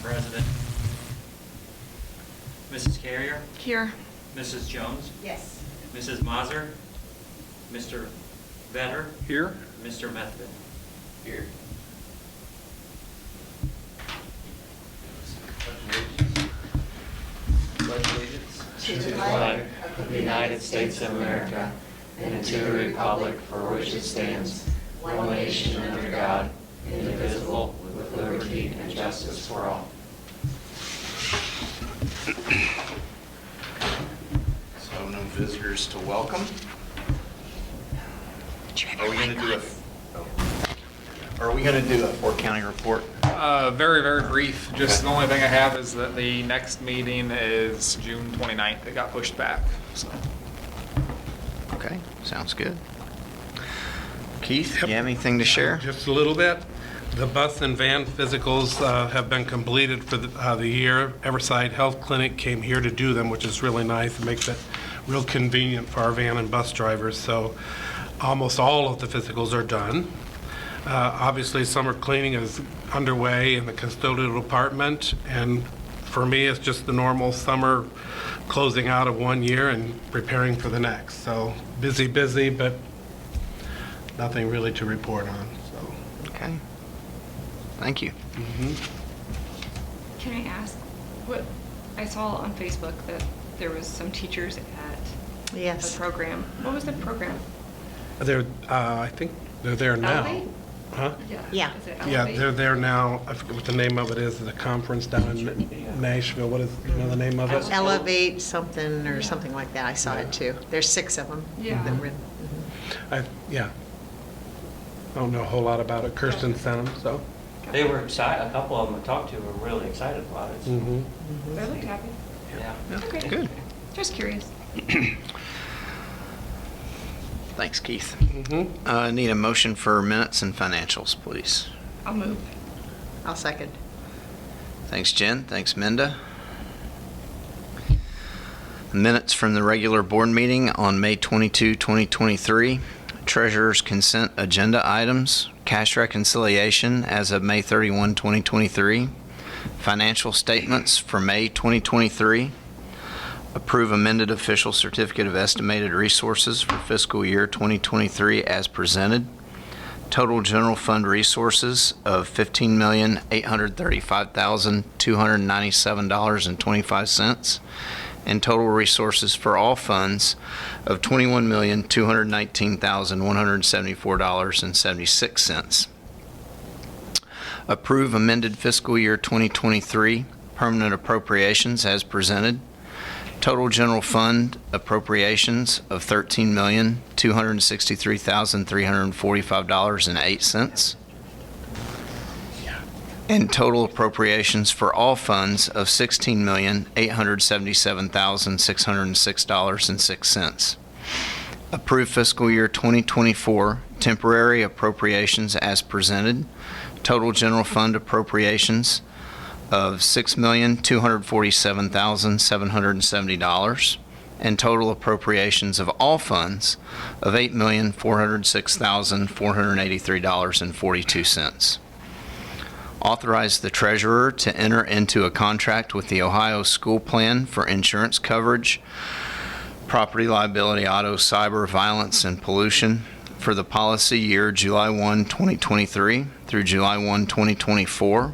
President. Mrs. Carrier? Here. Mrs. Jones? Yes. Mrs. Mazur? Mr. Vetter? Here. Mr. Methvin? Here. Pledge allegiance To the flag of the United States of America and to the republic for which it stands, one nation under God, indivisible, with liberty and justice for all. So no visitors to welcome. Are we going to do a Fort County report? Very, very brief. Just the only thing I have is that the next meeting is June 29th. It got pushed back. So Okay, sounds good. Keith, you have anything to share? Just a little bit. The bus and van physicals have been completed for the year. Everside Health Clinic came here to do them, which is really nice. It makes it real convenient for our van and bus drivers. So almost all of the physicals are done. Obviously, summer cleaning is underway in the custodial department, and for me, it's just the normal summer closing out of one year and preparing for the next. So busy, but nothing really to report on. So. Okay. Thank you. Can I ask, what, I saw on Facebook that there was some teachers at Yes. the program. What was the program? They're, I think they're there now. Elevate? Huh? Yeah. Is it Yeah, Elevate? they're there now. I forget what the name of it is, the conference down in Nashville. What is, you know the name of it? Elevate something or something like that. I saw it too. There's 6 of them. Yeah. that were- Yeah. I don't know a whole lot about it. Kirsten sent them, so. They were excited, a couple of them I talked to were really excited about it. They looked happy. Yeah. Okay. Good. Just curious. Thanks, Keith. I need a motion for minutes and financials, please. I'll move. I'll second. Thanks, Jen. Thanks, Minda. Minutes from the regular board meeting on May 22, 2023. Treasurer's consent agenda items. Cash reconciliation as of May 31, 2023. Financial statements for May 2023. Approve amended official certificate of estimated resources for fiscal year 2023 as presented. Total general fund resources of $15,835,297.25, and total resources for all funds of $21,219,174.76. Approve amended fiscal year 2023 permanent appropriations as presented. Total general fund appropriations of $13,263,345.08. And total appropriations for all funds of $16,877,606.06. Approve fiscal year 2024 temporary appropriations as presented. Total general fund appropriations of $6,247,770, and total appropriations of all funds of $8,406,483.42. Authorize the treasurer to enter into a contract with the Ohio School Plan for insurance coverage, property liability, auto, cyber, violence, and pollution for the policy year July 1, 2023 through July 1, 2024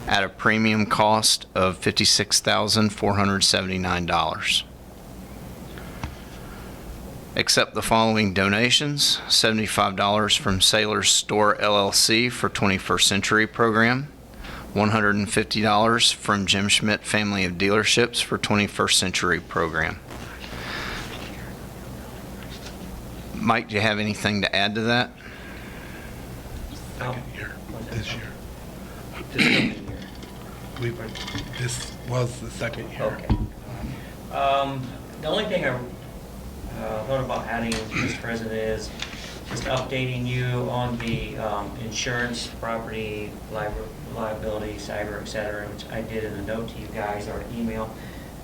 at a premium cost of $56,479. Accept the following donations: $75 from Sailor's Store LLC for 21st Century Program, $150 from Jim Schmidt Family of Dealerships for 21st Century Program. Mike, do you have anything to add to that? Second year, this year. This coming year. This was the second year. Okay. The only thing I thought about adding, Mr. President, is just updating you on the insurance, property, liability, cyber, et cetera, which I did in a note to you guys or an email.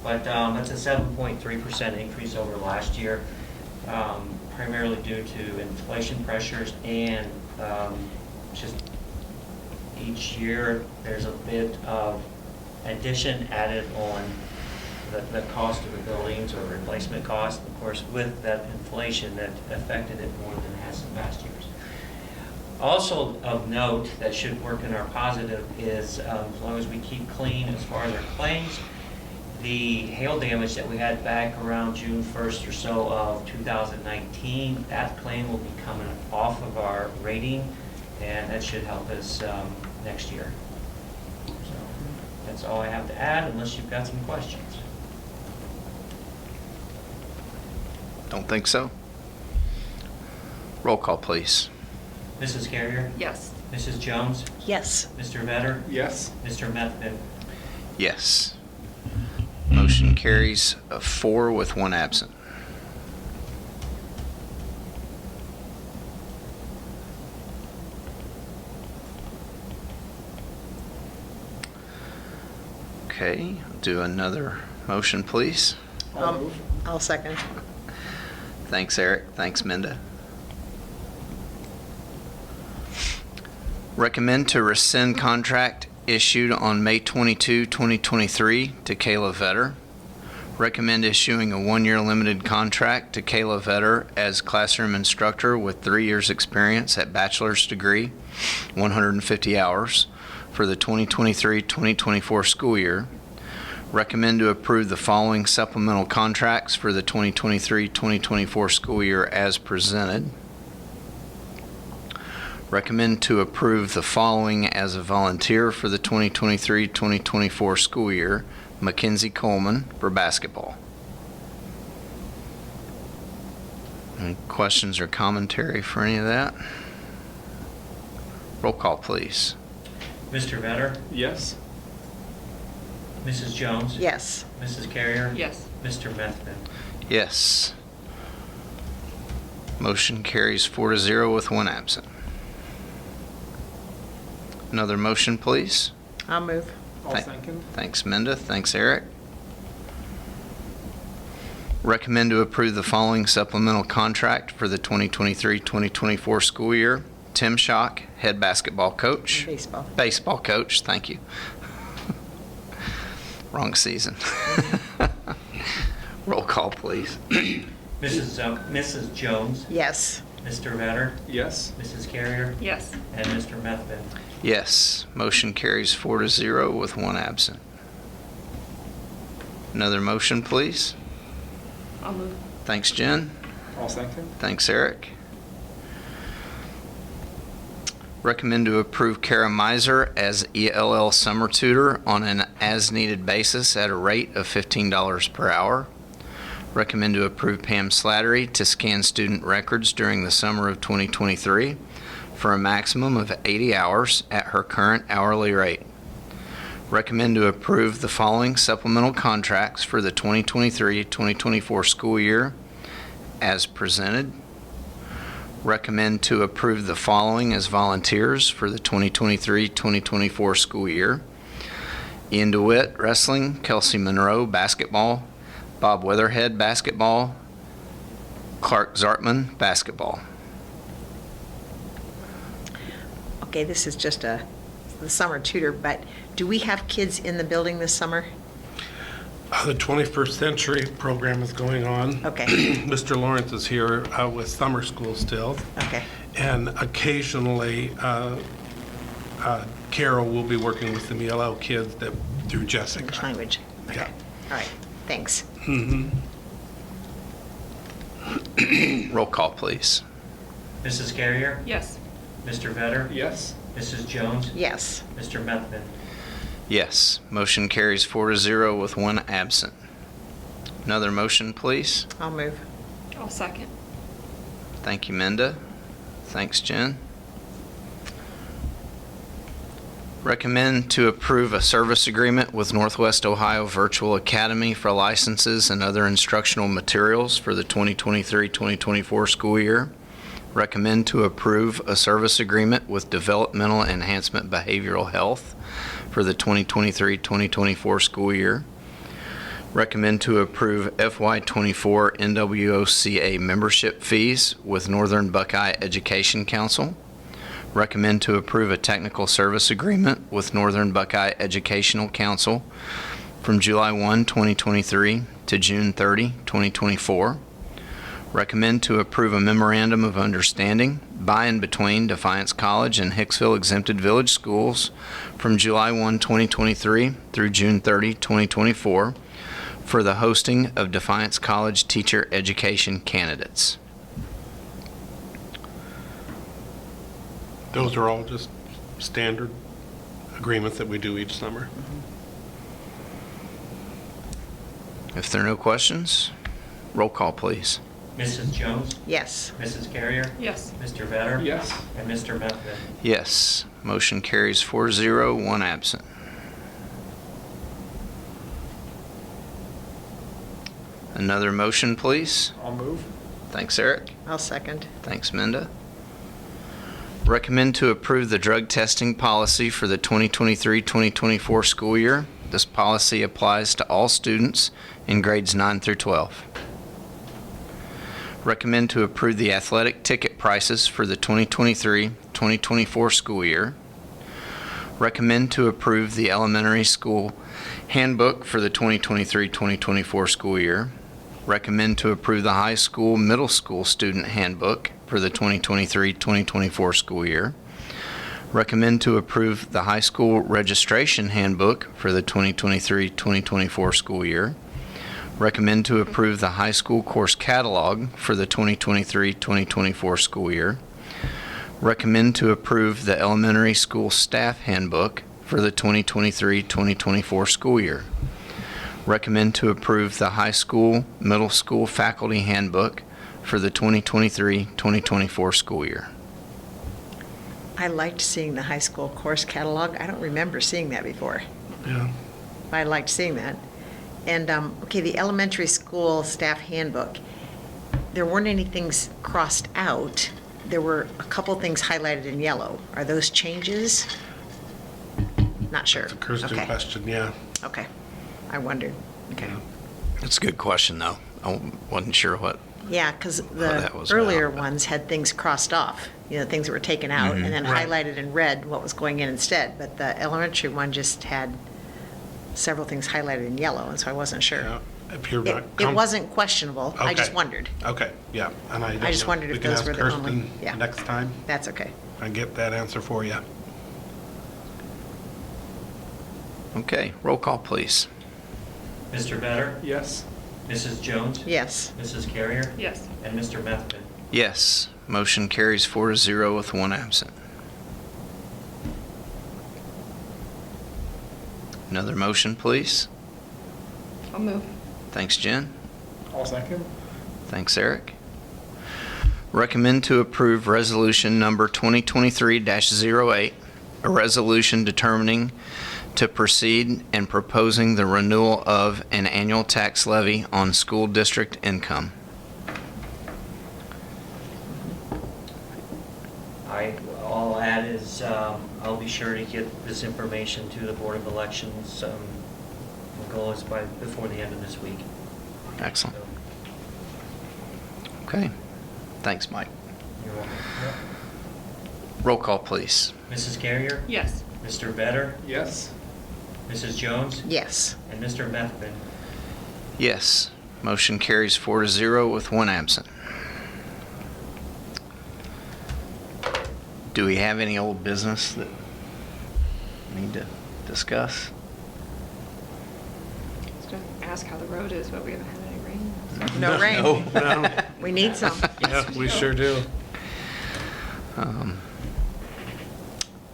But it's a 7.3% increase over last year, primarily due to inflation pressures and just each year there's a bit of addition added on the cost of the buildings or replacement cost. Of course, with that inflation, that affected it more than it has in past years. Also of note, that should work in our positive, is as long as we keep clean as far as our claims, the hail damage that we had back around June 1st or so of 2019, that claim will be coming off of our rating, and that should help us next year. So that's all I have to add, unless you've got some questions. Don't think so. Roll call, please. Mrs. Carrier? Yes. Mrs. Jones? Yes. Mr. Vetter? Yes. Mr. Methvin? Yes. Motion carries 4 with 1 absent. Okay, do another motion, please. I'll second. Thanks, Eric. Thanks, Minda. Recommend to rescind contract issued on May 22, 2023 to Kayla Vetter. Recommend issuing a 1-year limited contract to Kayla Vetter as classroom instructor with 3 years experience at bachelor's degree, 150 hours for the 2023-2024 school year. Recommend to approve the following supplemental contracts for the 2023-2024 school year as presented. Recommend to approve the following as a volunteer for the 2023-2024 school year: Mackenzie Coleman for basketball. Any questions or commentary for any of that? Roll call, please. Mr. Vetter? Yes. Mrs. Jones? Yes. Mrs. Carrier? Yes. Mr. Methvin? Yes. Motion carries 4-0 with 1 absent. Another motion, please. I'll move. I'll Thank- second. Thanks, Minda. Thanks, Eric. Recommend to approve the following supplemental contract for the 2023-2024 school year. Tim Schock, head basketball coach. Baseball. Baseball coach, thank you. Wrong season. Roll call, please. Mrs. Jones? Yes. Mr. Vetter? Yes. Mrs. Carrier? Yes. And Mr. Methvin? Yes, motion carries 4-0 with 1 absent. Another motion, please. I'll move. Thanks, Jen. I'll second. Thanks, Eric. Recommend to approve Kara Miser as ELL summer tutor on an as-needed basis at a rate of $15 per hour. Recommend to approve Pam Slattery to scan student records during the summer of 2023 for a maximum of 80 hours at her current hourly rate. Recommend to approve the following supplemental contracts for the 2023-2024 school year as presented. Recommend to approve the following as volunteers for the 2023-2024 school year: Ian DeWitt, wrestling; Kelsey Monroe, basketball; Bob Weatherhead, basketball; Clark Zartman, basketball. Okay, this is just the summer tutor, but do we have kids in the building this summer? The 21st Century program is going on. Okay. Mr. Lawrence is here with summer school still. Okay. And occasionally, Carol will be working with some ELL kids through Jessica. English language. Okay. Yeah. All right. Thanks. Roll call, please. Mrs. Carrier? Yes. Mr. Vetter? Yes. Mrs. Jones? Yes. Mr. Methvin? Yes, motion carries 4-0 with 1 absent. Another motion, please. I'll move. I'll second. Thank you, Minda. Thanks, Jen. Recommend to approve a service agreement with Northwest Ohio Virtual Academy for licenses and other instructional materials for the 2023-2024 school year. Recommend to approve a service agreement with Developmental Enhancement Behavioral Health for the 2023-2024 school year. Recommend to approve FY24 NWOCA membership fees with Northern Buckeye Education Council. Recommend to approve a technical service agreement with Northern Buckeye Educational Council from July 1, 2023 to June 30, 2024. Recommend to approve a memorandum of understanding by and between Defiance College and Hicksville Exempted Village Schools from July 1, 2023 through June 30, 2024 for the hosting of Defiance College teacher education candidates. Those are all just standard agreements that we do each summer. If there are no questions, roll call, please. Mrs. Jones? Yes. Mrs. Carrier? Yes. Mr. Vetter? Yes. And Mr. Methvin? Yes. Motion carries 4-0, one absent. Another motion, please. I'll move. Thanks, Eric. I'll second. Thanks, Minda. Recommend to approve the drug testing policy for the 2023-2024 school year. This policy applies to all students in grades 9 through 12. Recommend to approve the athletic ticket prices for the 2023-2024 school year. Recommend to approve the elementary school handbook for the 2023-2024 school year. Recommend to approve the high school, middle school student handbook for the 2023-2024 school year. Recommend to approve the high school registration handbook for the 2023-2024 school year. Recommend to approve the high school course catalog for the 2023-2024 school year. Recommend to approve the elementary school staff handbook for the 2023-2024 school year. Recommend to approve the high school, middle school faculty handbook for the 2023-2024 school year. I liked seeing the high school course catalog. I don't remember seeing that before. Yeah. I liked seeing that. And, okay, the elementary school staff handbook, there weren't any things crossed out. There were a couple things highlighted in yellow. Are those changes? Not sure. It's a Kirsten Okay. question, yeah. Okay. I wondered. Okay. That's a good question, though. I wasn't sure what. Yeah, because that the was earlier about. ones had things crossed off, things that were taken out, and then Right. highlighted in red what was going in instead. But the elementary one just had several things highlighted in yellow, and so I wasn't sure. Yeah. If you're not It wasn't questionable. I just Okay. wondered. Okay, yeah. And I just don't know. wondered if those were the We only- can ask yeah. Kirsten next time That's okay. and get that answer for you. Okay, roll call, please. Mr. Vetter? Yes. Mrs. Jones? Yes. Mrs. Carrier? Yes. And Mr. Methvin? Yes. Motion carries 4-0 with one absent. Another motion, please. I'll move. Thanks, Jen. I'll second. Thanks, Eric. Recommend to approve resolution number 2023-08, a resolution determining to proceed and proposing the renewal of an annual tax levy on school district income. All I'll add is, I'll be sure to get this information to the Board of Elections. The goal is before the end of this week. Excellent. So, Okay. Thanks, Mike. you're welcome. Roll call, please. Mrs. Carrier? Yes. Mr. Vetter? Yes. Mrs. Jones? Yes. And Mr. Methvin? Yes. Motion carries 4-0 with one absent. Do we have any old business that we need to discuss? I was going to ask how the road is, but we haven't had any rain. so- No rain. No. We need some. Yeah, we sure do.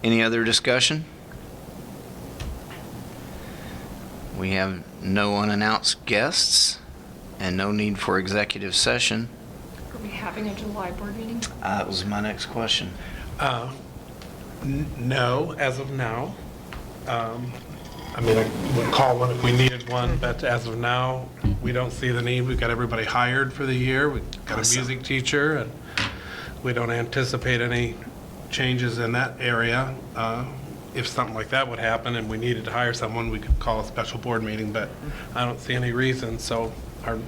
Any other discussion? We have no unannounced guests and no need for executive session. Are we having a July board meeting? That was my next question. No, as of now. I mean, I would call one if we needed one, but as of now, we don't see the need. We've got everybody hired for the year. We've got a Awesome. music teacher, and we don't anticipate any changes in that area. If something like that would happen and we needed to hire someone, we could call a special board meeting, but I don't see any reason, so I'm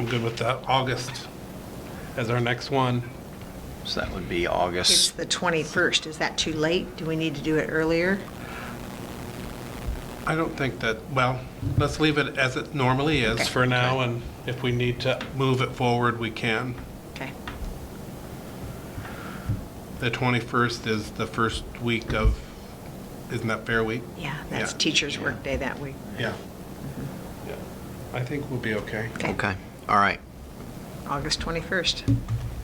good with that. August as our next one. So that would be It's August. the 21st. Is that too late? Do we need to do it earlier? I don't think that, well, let's leave it as it normally is Okay. for now, and if we need to move it forward, we can. Okay. The 21st is the first week of, isn't that Fair Week? Yeah, that's Yeah. teacher's work day that week. Yeah. Yeah. I think we'll be okay. Okay, all right. August 21st.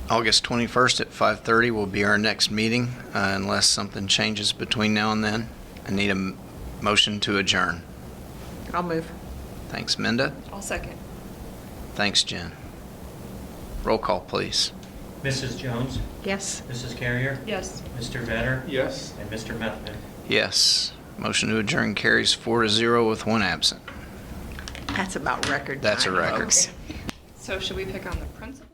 August 21st at 5:30 will be our next meeting, unless something changes between now and then. I need a motion to adjourn. I'll move. Thanks, Minda. I'll second. Thanks, Jen. Roll call, please. Mrs. Jones, Yes? Mrs. Carrier, Yes. Mr. Vetter, Yes. and Mr. Methvin. Yes. Motion to adjourn carries 4-0 with one absent. That's about record time, That's a record. folks. So should we pick on the principal?